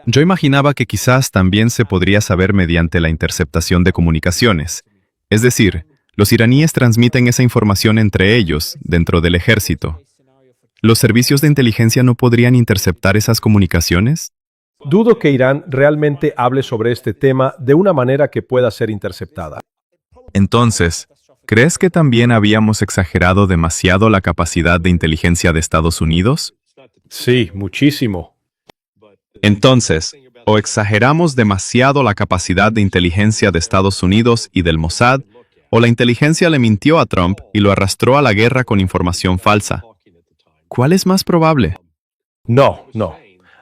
Speaker 2: Yo imaginaba que quizás también se podría saber mediante la interceptación de comunicaciones. Es decir, los iraníes transmiten esa información entre ellos, dentro del ejército. ¿Los servicios de inteligencia no podrían interceptar esas comunicaciones?
Speaker 4: Dudo que Irán realmente hable sobre este tema de una manera que pueda ser interceptada.
Speaker 2: Entonces, ¿crees que también habíamos exagerado demasiado la capacidad de inteligencia de Estados Unidos?
Speaker 4: Sí, muchísimo.
Speaker 2: Entonces, o exageramos demasiado la capacidad de inteligencia de Estados Unidos y del Mossad, o la inteligencia le mintió a Trump y lo arrastró a la guerra con información falsa. ¿Cuál es más probable?
Speaker 4: No.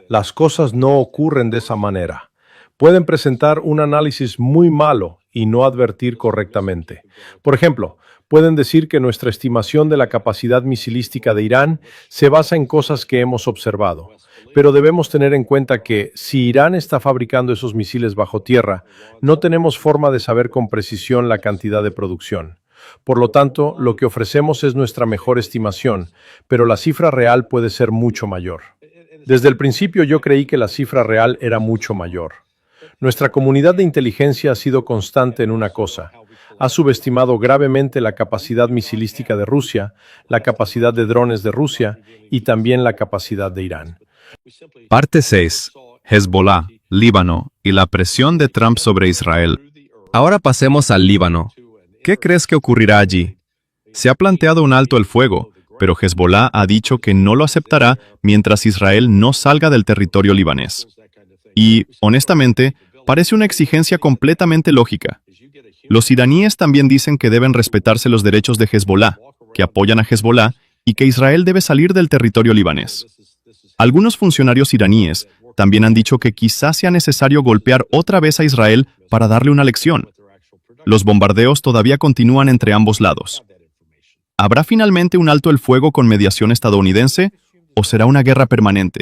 Speaker 4: Las cosas no ocurren de esa manera. Pueden presentar un análisis muy malo y no advertir correctamente. Por ejemplo, pueden decir que nuestra estimación de la capacidad misilística de Irán se basa en cosas que hemos observado. Pero debemos tener en cuenta que si Irán está fabricando esos misiles bajo tierra, no tenemos forma de saber con precisión la cantidad de producción. Por lo tanto, lo que ofrecemos es nuestra mejor estimación, pero la cifra real puede ser mucho mayor. Desde el principio yo creí que la cifra real era mucho mayor. Nuestra comunidad de inteligencia ha sido constante en una cosa. Ha subestimado gravemente la capacidad misilística de Rusia, la capacidad de drones de Rusia y también la capacidad de Irán.
Speaker 2: Parte 6. Hezbollah, Líbano y la presión de Trump sobre Israel. Ahora pasemos al Líbano. ¿Qué crees que ocurrirá allí? Se ha planteado un alto el fuego, pero Hezbollah ha dicho que no lo aceptará mientras Israel no salga del territorio libanés. Y, honestamente, parece una exigencia completamente lógica. Los iraníes también dicen que deben respetarse los derechos de Hezbollah, que apoyan a Hezbollah y que Israel debe salir del territorio libanés. Algunos funcionarios iraníes también han dicho que quizás sea necesario golpear otra vez a Israel para darle una lección. Los bombardeos todavía continúan entre ambos lados. ¿Habrá finalmente un alto el fuego con mediación estadounidense o será una guerra permanente?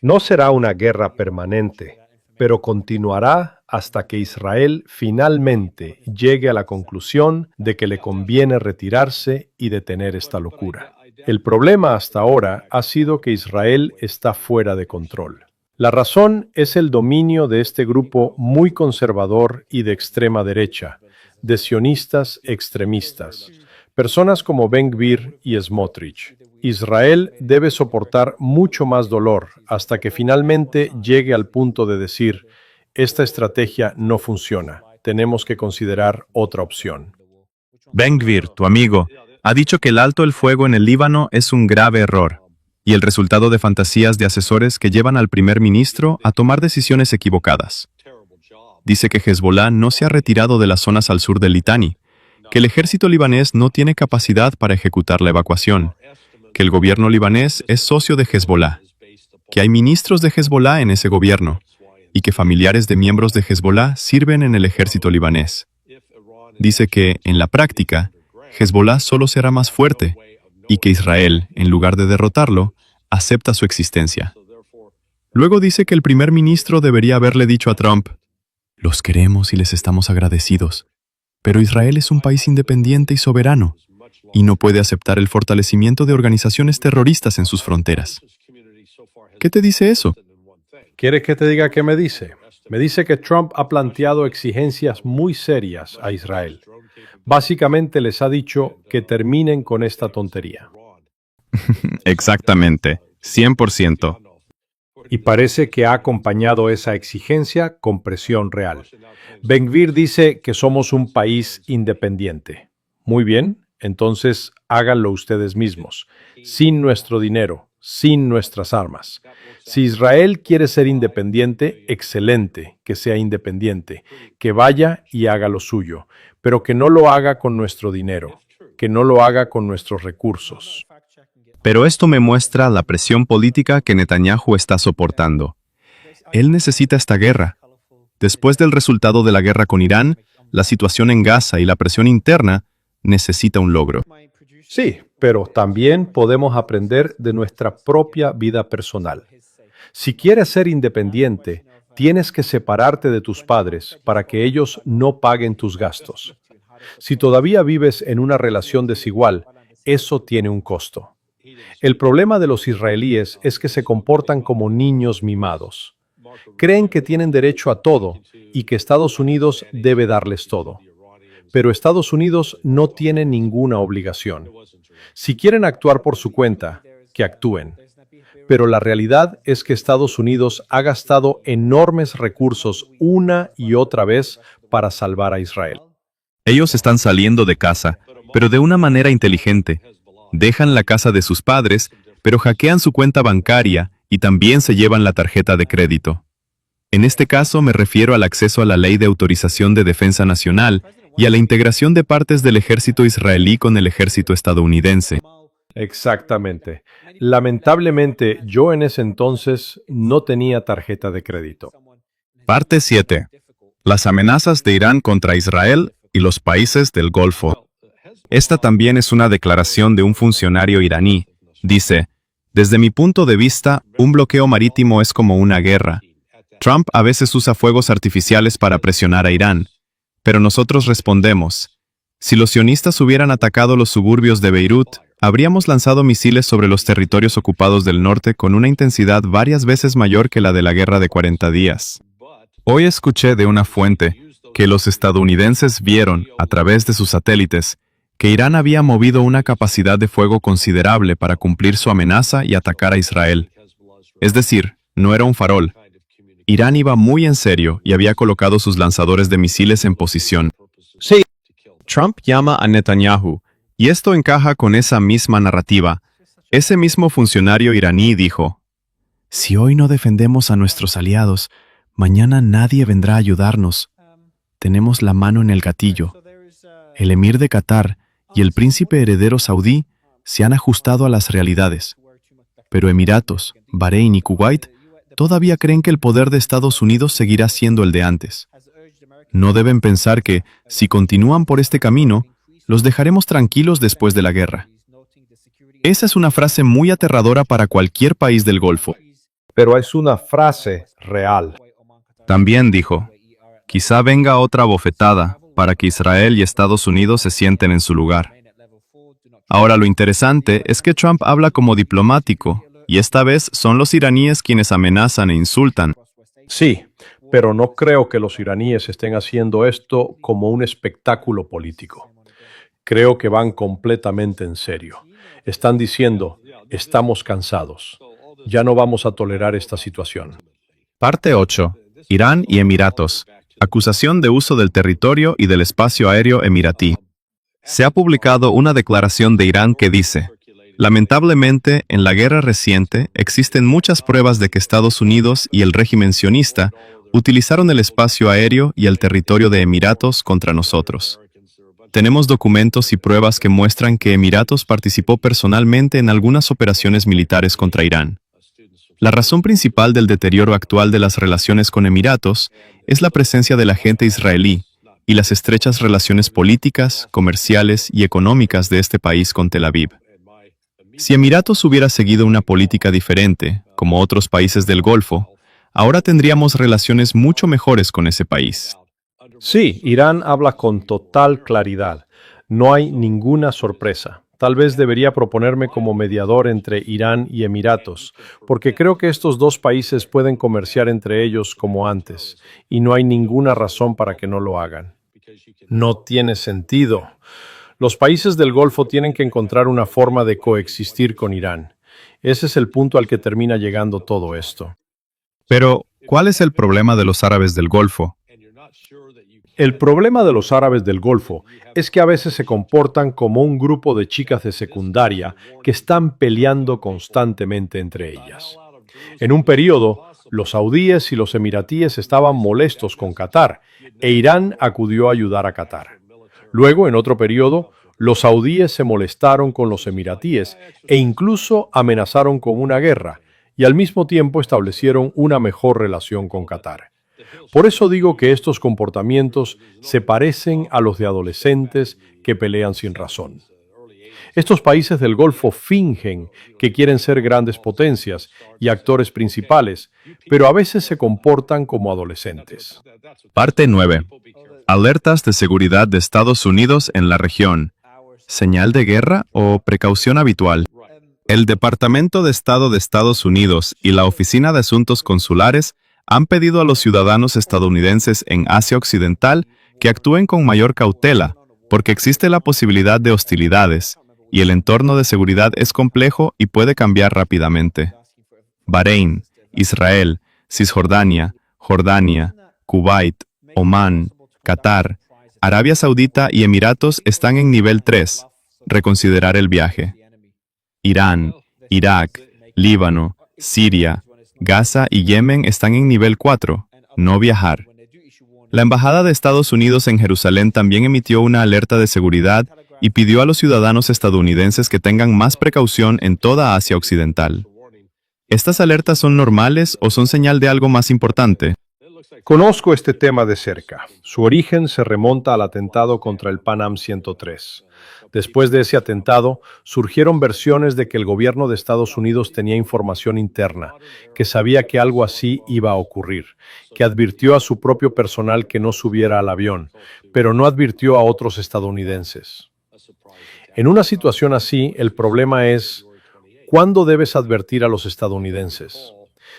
Speaker 4: No será una guerra permanente, pero continuará hasta que Israel finalmente llegue a la conclusión de que le conviene retirarse y detener esta locura. El problema hasta ahora ha sido que Israel está fuera de control. La razón es el dominio de este grupo muy conservador y de extrema derecha, de sionistas extremistas, personas como Ben Gvir y Smotrich. Israel debe soportar mucho más dolor hasta que finalmente llegue al punto de decir, esta estrategia no funciona, tenemos que considerar otra opción.
Speaker 2: Ben Gvir, tu amigo, ha dicho que el alto el fuego en el Líbano es un grave error y el resultado de fantasías de asesores que llevan al primer ministro a tomar decisiones equivocadas. Dice que Hezbollah no se ha retirado de las zonas al sur del Litani, que el ejército libanés no tiene capacidad para ejecutar la evacuación, que el gobierno libanés es socio de Hezbollah, que hay ministros de Hezbollah en ese gobierno y que familiares de miembros de Hezbollah sirven en el ejército libanés. Dice que, en la práctica, Hezbollah solo será más fuerte y que Israel, en lugar de derrotarlo, acepta su existencia. Luego dice que el primer ministro debería haberle dicho a Trump, «Los queremos y les estamos agradecidos, pero Israel es un país independiente y soberano, y no puede aceptar el fortalecimiento de organizaciones terroristas en sus fronteras». ¿Qué te dice eso?
Speaker 4: ¿Quieres que te diga qué me dice? Me dice que Trump ha planteado exigencias muy serias a Israel. Básicamente les ha dicho que terminen con esta tontería.
Speaker 2: Exactamente, 100%.
Speaker 4: Y parece que ha acompañado esa exigencia con presión real. Ben Gvir dice que somos un país independiente. Muy bien, entonces háganlo ustedes mismos, sin nuestro dinero, sin nuestras armas. Si Israel quiere ser independiente, excelente, que sea independiente, que vaya y haga lo suyo, pero que no lo haga con nuestro dinero, que no lo haga con nuestros recursos.
Speaker 2: Pero esto me muestra la presión política que Netanyahu está soportando. Él necesita esta guerra. Después del resultado de la guerra con Irán, la situación en Gaza y la presión interna necesita un logro.
Speaker 4: Sí, pero también podemos aprender de nuestra propia vida personal. Si quieres ser independiente, tienes que separarte de tus padres para que ellos no paguen tus gastos. Si todavía vives en una relación desigual, eso tiene un costo. El problema de los israelíes es que se comportan como niños mimados. Creen que tienen derecho a todo y que Estados Unidos debe darles todo. Pero Estados Unidos no tiene ninguna obligación. Si quieren actuar por su cuenta, que actúen. Pero la realidad es que Estados Unidos ha gastado enormes recursos una y otra vez para salvar a Israel.
Speaker 2: Ellos están saliendo de casa, pero de una manera inteligente. Dejan la casa de sus padres, pero hackean su cuenta bancaria y también se llevan la tarjeta de crédito. En este caso me refiero al acceso a la Ley de Autorización de Defensa Nacional y a la integración de partes del ejército israelí con el ejército estadounidense.
Speaker 4: Exactamente. Lamentablemente, yo en ese entonces no tenía tarjeta de crédito.
Speaker 2: Parte 7. Las amenazas de Irán contra Israel y los países del Golfo. Esta también es una declaración de un funcionario iraní. Dice, desde mi punto de vista, un bloqueo marítimo es como una guerra. Trump a veces usa fuegos artificiales para presionar a Irán, pero nosotros respondemos. Si los sionistas hubieran atacado los suburbios de Beirut, habríamos lanzado misiles sobre los territorios ocupados del norte con una intensidad varias veces mayor que la de la guerra de 40 días. Hoy escuché de una fuente que los estadounidenses vieron, a través de sus satélites, que Irán había movido una capacidad de fuego considerable para cumplir su amenaza y atacar a Israel. Es decir, no era un farol. Irán iba muy en serio y había colocado sus lanzadores de misiles en posición.
Speaker 4: Sí,
Speaker 2: Trump llama a Netanyahu, y esto encaja con esa misma narrativa. Ese mismo funcionario iraní dijo, si hoy no defendemos a nuestros aliados, mañana nadie vendrá a ayudarnos. Tenemos la mano en el gatillo. El emir de Qatar y el príncipe heredero saudí se han ajustado a las realidades. Pero Emiratos, Bahrein y Kuwait todavía creen que el poder de Estados Unidos seguirá siendo el de antes. No deben pensar que, si continúan por este camino, los dejaremos tranquilos después de la guerra. Esa es una frase muy aterradora para cualquier país del Golfo.
Speaker 4: pero es una frase real.
Speaker 2: También dijo, quizá venga otra bofetada para que Israel y Estados Unidos se sienten en su lugar. Ahora lo interesante es que Trump habla como diplomático, y esta vez son los iraníes quienes amenazan e insultan.
Speaker 4: Sí, pero no creo que los iraníes estén haciendo esto como un espectáculo político. Creo que van completamente en serio. Están diciendo, estamos cansados. Ya no vamos a tolerar esta situación.
Speaker 2: Parte 8. Irán y Emiratos. Acusación de uso del territorio y del espacio aéreo emiratí. Se ha publicado una declaración de Irán que dice, lamentablemente, en la guerra reciente existen muchas pruebas de que Estados Unidos y el régimen sionista utilizaron el espacio aéreo y el territorio de Emiratos contra nosotros. Tenemos documentos y pruebas que muestran que Emiratos participó personalmente en algunas operaciones militares contra Irán. La razón principal del deterioro actual de las relaciones con Emiratos es la presencia del agente israelí y las estrechas relaciones políticas, comerciales y económicas de este país con Tel Aviv. Si Emiratos hubiera seguido una política diferente, como otros países del Golfo, ahora tendríamos relaciones mucho mejores con ese país.
Speaker 4: Sí, Irán habla con total claridad. No hay ninguna sorpresa. Tal vez debería proponerme como mediador entre Irán y Emiratos, porque creo que estos dos países pueden comerciar entre ellos como antes, y no hay ninguna razón para que no lo hagan. No tiene sentido. Los países del Golfo tienen que encontrar una forma de coexistir con Irán. Ese es el punto al que termina llegando todo esto.
Speaker 2: Pero, ¿cuál es el problema de los árabes del Golfo?
Speaker 4: El problema de los árabes del Golfo es que a veces se comportan como un grupo de chicas de secundaria que están peleando constantemente entre ellas. En un periodo, los saudíes y los emiratíes estaban molestos con Qatar e Irán acudió a ayudar a Qatar. Luego, en otro periodo, los saudíes se molestaron con los emiratíes e incluso amenazaron con una guerra y al mismo tiempo establecieron una mejor relación con Qatar. Por eso digo que estos comportamientos se parecen a los de adolescentes que pelean sin razón. Estos países del Golfo fingen que quieren ser grandes potencias y actores principales, pero a veces se comportan como adolescentes.
Speaker 2: Parte 9. Alertas de seguridad de Estados Unidos en la región. ¿Señal de guerra o precaución habitual? El Departamento de Estado de Estados Unidos y la Oficina de Asuntos Consulares han pedido a los ciudadanos estadounidenses en Asia Occidental que actúen con mayor cautela, porque existe la posibilidad de hostilidades, y el entorno de seguridad es complejo y puede cambiar rápidamente. Bahrein, Israel, Cisjordania, Jordania, Kuwait, Omán, Qatar, Arabia Saudita y Emiratos están en nivel 3, reconsiderar el viaje. Irán, Irak, Líbano, Siria, Gaza y Yemen están en nivel 4, no viajar. La Embajada de Estados Unidos en Jerusalén también emitió una alerta de seguridad y pidió a los ciudadanos estadounidenses que tengan más precaución en toda Asia Occidental. ¿Estas alertas son normales o son señal de algo más importante?
Speaker 4: Conozco este tema de cerca. Su origen se remonta al atentado contra el Pan Am 103. Después de ese atentado, surgieron versiones de que el gobierno de Estados Unidos tenía información interna, que sabía que algo así iba a ocurrir, que advirtió a su propio personal que no subiera al avión, pero no advirtió a otros estadounidenses. En una situación así, el problema es, ¿cuándo debes advertir a los estadounidenses?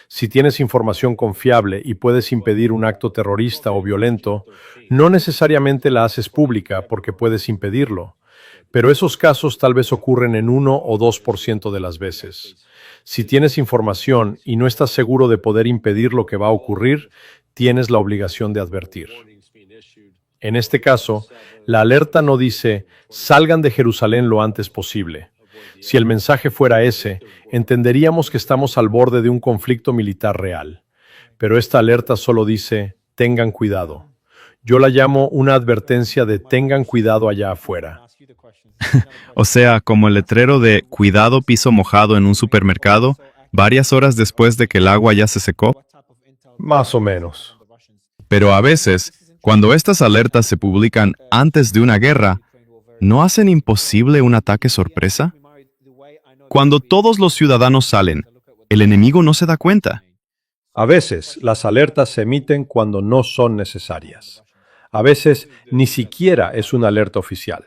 Speaker 4: Si tienes información confiable y puedes impedir un acto terrorista o violento, no necesariamente la haces pública porque puedes impedirlo. Pero esos casos tal vez ocurren en 1 o 2% de las veces. Si tienes información y no estás seguro de poder impedir lo que va a ocurrir, tienes la obligación de advertir. En este caso, la alerta no dice, salgan de Jerusalén lo antes posible. Si el mensaje fuera ese, entenderíamos que estamos al borde de un conflicto militar real. Pero esta alerta solo dice, tengan cuidado. Yo la llamo una advertencia de tengan cuidado allá afuera.
Speaker 2: O sea, como el letrero de cuidado piso mojado en un supermercado, varias horas después de que el agua ya se secó.
Speaker 4: Más o menos.
Speaker 2: Pero a veces, cuando estas alertas se publican antes de una guerra, ¿no hacen imposible un ataque sorpresa? Cuando todos los ciudadanos salen, el enemigo no se da cuenta.
Speaker 4: A veces, las alertas se emiten cuando no son necesarias. A veces, ni siquiera es una alerta oficial.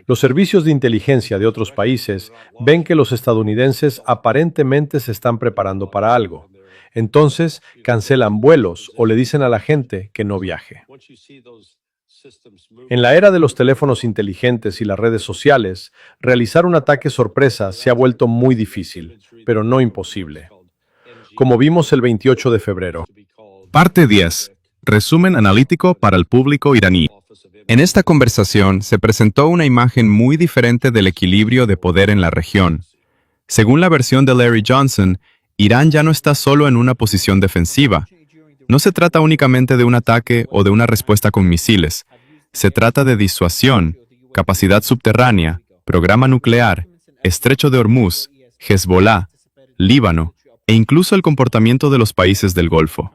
Speaker 4: Los servicios de inteligencia de otros países ven que los estadounidenses aparentemente se están preparando para algo. Entonces, cancelan vuelos o le dicen a la gente que no viaje. En la era de los teléfonos inteligentes y las redes sociales, realizar un ataque sorpresa se ha vuelto muy difícil, pero no imposible. Como vimos el 28 de febrero.
Speaker 2: Parte 10. Resumen analítico para el público iraní. En esta conversación se presentó una imagen muy diferente del equilibrio de poder en la región. Según la versión de Larry Johnson, Irán ya no está solo en una posición defensiva. No se trata únicamente de un ataque o de una respuesta con misiles. Se trata de disuasión, capacidad subterránea, programa nuclear, estrecho de Hormuz, Hezbollah, Líbano e incluso el comportamiento de los países del Golfo.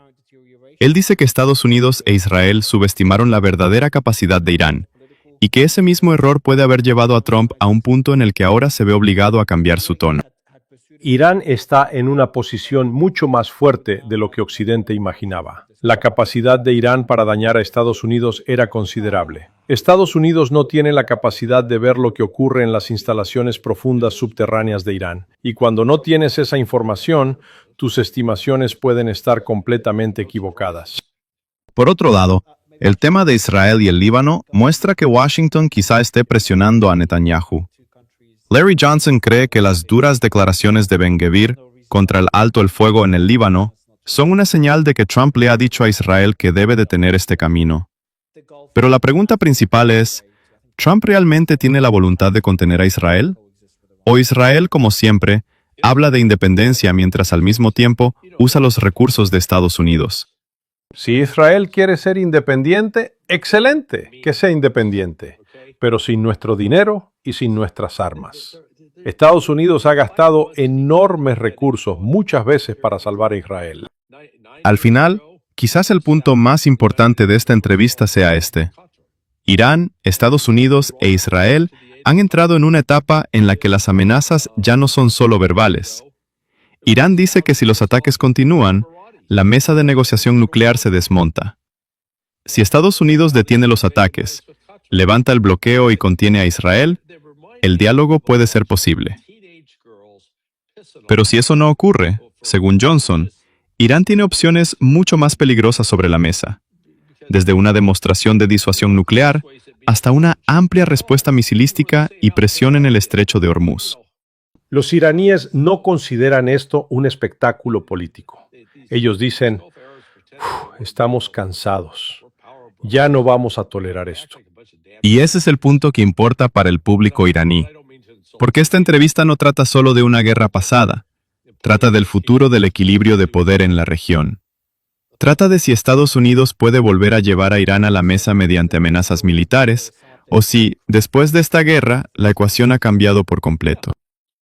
Speaker 2: Él dice que Estados Unidos e Israel subestimaron la verdadera capacidad de Irán y que ese mismo error puede haber llevado a Trump a un punto en el que ahora se ve obligado a cambiar su tono.
Speaker 4: Irán está en una posición mucho más fuerte de lo que Occidente imaginaba. La capacidad de Irán para dañar a Estados Unidos era considerable. Estados Unidos no tiene la capacidad de ver lo que ocurre en las instalaciones profundas subterráneas de Irán. Y cuando no tienes esa información, tus estimaciones pueden estar completamente equivocadas.
Speaker 2: Por otro lado, el tema de Israel y el Líbano muestra que Washington quizá esté presionando a Netanyahu. Larry Johnson cree que las duras declaraciones de Ben-Gvir contra el alto el fuego en el Líbano son una señal de que Trump le ha dicho a Israel que debe detener este camino. Pero la pregunta principal es, ¿Trump realmente tiene la voluntad de contener a Israel? ¿O Israel, como siempre, habla de independencia mientras al mismo tiempo usa los recursos de Estados Unidos?
Speaker 4: Si Israel quiere ser independiente, excelente que sea independiente, pero sin nuestro dinero y sin nuestras armas. Estados Unidos ha gastado enormes recursos muchas veces para salvar a Israel.
Speaker 2: Al final, quizás el punto más importante de esta entrevista sea este. Irán, Estados Unidos e Israel han entrado en una etapa en la que las amenazas ya no son solo verbales. Irán dice que si los ataques continúan, la mesa de negociación nuclear se desmonta. Si Estados Unidos detiene los ataques, levanta el bloqueo y contiene a Israel, el diálogo puede ser posible. Pero si eso no ocurre, según Johnson, Irán tiene opciones mucho más peligrosas sobre la mesa, desde una demostración de disuasión nuclear hasta una amplia respuesta misilística y presión en el estrecho de Hormuz.
Speaker 4: Los iraníes no consideran esto un espectáculo político. Ellos dicen, estamos cansados, ya no vamos a tolerar esto.
Speaker 2: Y ese es el punto que importa para el público iraní, porque esta entrevista no trata solo de una guerra pasada, trata del futuro del equilibrio de poder en la región. Trata de si Estados Unidos puede volver a llevar a Irán a la mesa mediante amenazas militares, o si, después de esta guerra, la ecuación ha cambiado por completo.